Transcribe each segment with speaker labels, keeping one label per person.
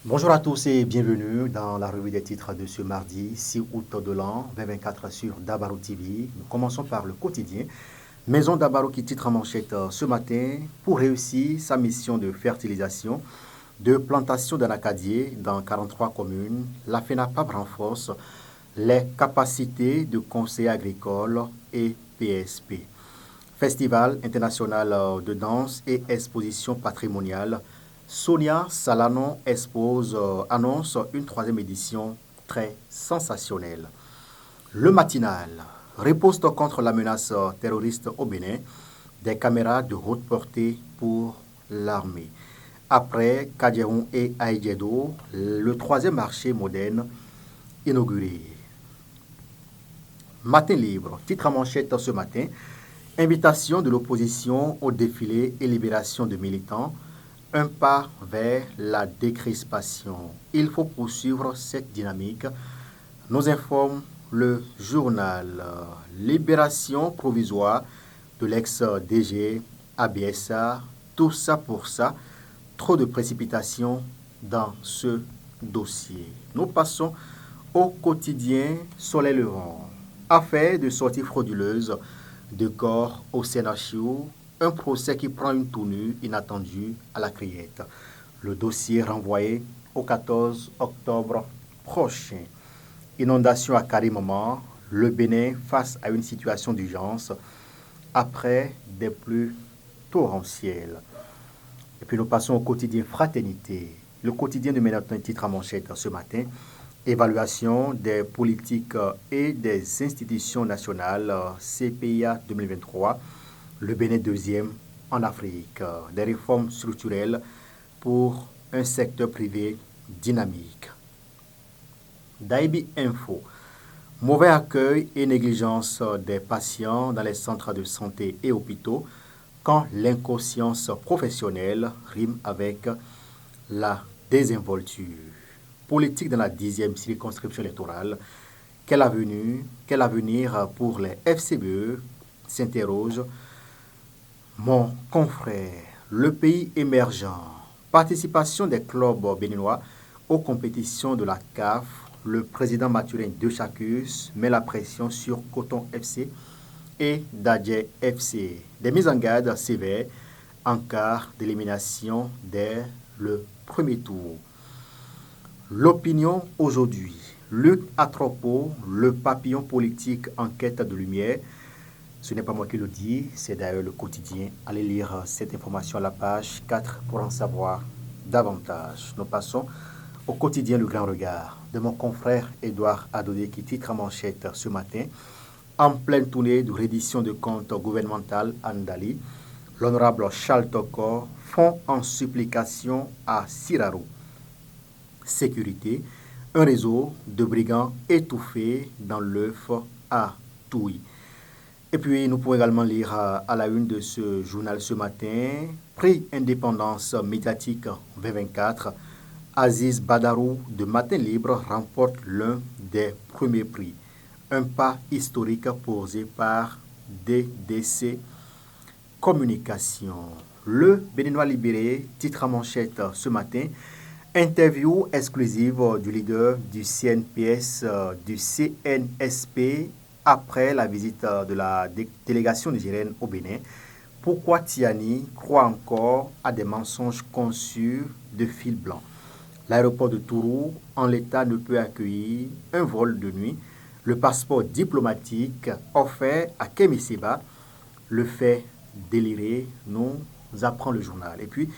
Speaker 1: Bonjour à tous et bienvenue dans la revue des titres de ce mardi 6 août de l'an 2024 sur Dabarou TV. Nous commençons par le quotidien. Maison Dabarou qui titre en manchette ce matin pour réussir sa mission de fertilisation, de plantation d'un acadier dans 43 communes. La FENAPAB renforce les capacités de conseil agricole et PSP. Festival international de danse et exposition patrimoniale. Sonia Salanon annonce une troisième édition très sensationnelle. Le matinal riposte contre la menace terroriste au Bénin, des caméras de haute portée pour l'armée. Après Kadjeron et Aïdjedo, le troisième marché moderne inauguré. Matin libre, titre à manchette ce matin, invitation de l'opposition au défilé et libération de militants, un pas vers la décrispation. Il faut poursuivre cette dynamique, nous informe le journal. Libération provisoire de l'ex-DG ABSA, tout ça pour ça, trop de précipitation dans ce dossier. Nous passons au quotidien Soleil Levant. Affaire de sortie frauduleuse de corps au CNHU, un procès qui prend une tournure inattendue à la criette. Le dossier renvoyé au 14 octobre prochain. Inondation à Karimama, le Bénin face à une situation d'urgence après des pluies torrentielles. Et puis nous passons au quotidien Fraternité. Le quotidien de Mélaton titre à manchette ce matin. Évaluation des politiques et des institutions nationales CPIA 2023. Le Bénin deuxième en Afrique. Des réformes structurelles pour un secteur privé dynamique. Daibi Info. Mauvais accueil et négligence des patients dans les centres de santé et hôpitaux quand l'inconscience professionnelle rime avec la désinvolture. Politique dans la 10e circonscription électorale. Quel avenir pour les FCBE s'interroge mon confrère. Le pays émergent. Participation des clubs béninois aux compétitions de la CAF. Le président Mathurin de Chacus met la pression sur Coton FC et Dadje FC. Des mises en garde sévères en quart d'élimination dès le premier tour. L'opinion aujourd'hui. Luc Atropo, le papillon politique en quête de lumière. Ce n'est pas moi qui le dis, c'est d'ailleurs le quotidien. Allez lire cette information à la page 4 pour en savoir davantage. Nous passons au quotidien Le Grand Regard de mon confrère Édouard Adodé qui titre à manchette ce matin. En pleine tournée de reddition de comptes gouvernemental à Ndali, l'honorable Charles Tokor fond en supplication à Siraro. Sécurité, un réseau de brigands étouffés dans l'œuf à Touy. Et puis, nous pouvons également lire à la une de ce journal ce matin, Prix Indépendance médiatique 2024, Aziz Badarou de Matin Libre remporte l'un des premiers prix. Un pas historique posé par DDC Communication. Le Béninois libéré, titre à manchette ce matin, interview exclusive du leader du CNPS, du CNSP, après la visite de la délégation nigérienne au Bénin. Pourquoi Tiani croit encore à des mensonges conçus de fil blanc? L'aéroport de Tourou, en l'état, ne peut accueillir un vol de nuit. Le passeport diplomatique offert à Kemi Seba le fait délirer, nous apprend le journal. Et puis,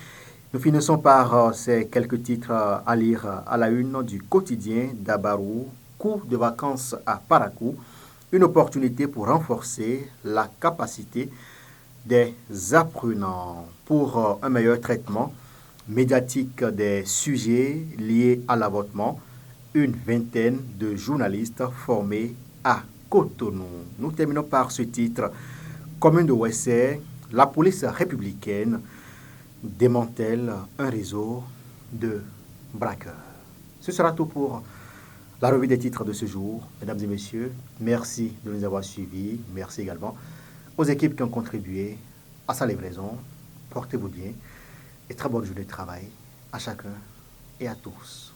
Speaker 1: nous finissons par ces quelques titres à lire à la une du quotidien d'Abarou, cours de vacances à Parakou, une opportunité pour renforcer la capacité des apprenants pour un meilleur traitement médiatique des sujets liés à l'avortement, une vingtaine de journalistes formés à Cotonou. Nous terminons par ce titre. Commune de Ouessé, la police républicaine démantèle un réseau de braqueurs. Ce sera tout pour la revue des titres de ce jour. Mesdames et messieurs, merci de nous avoir suivis. Merci également aux équipes qui ont contribué à sa livraison. Portez-vous bien et très bonne journée de travail à chacun et à tous.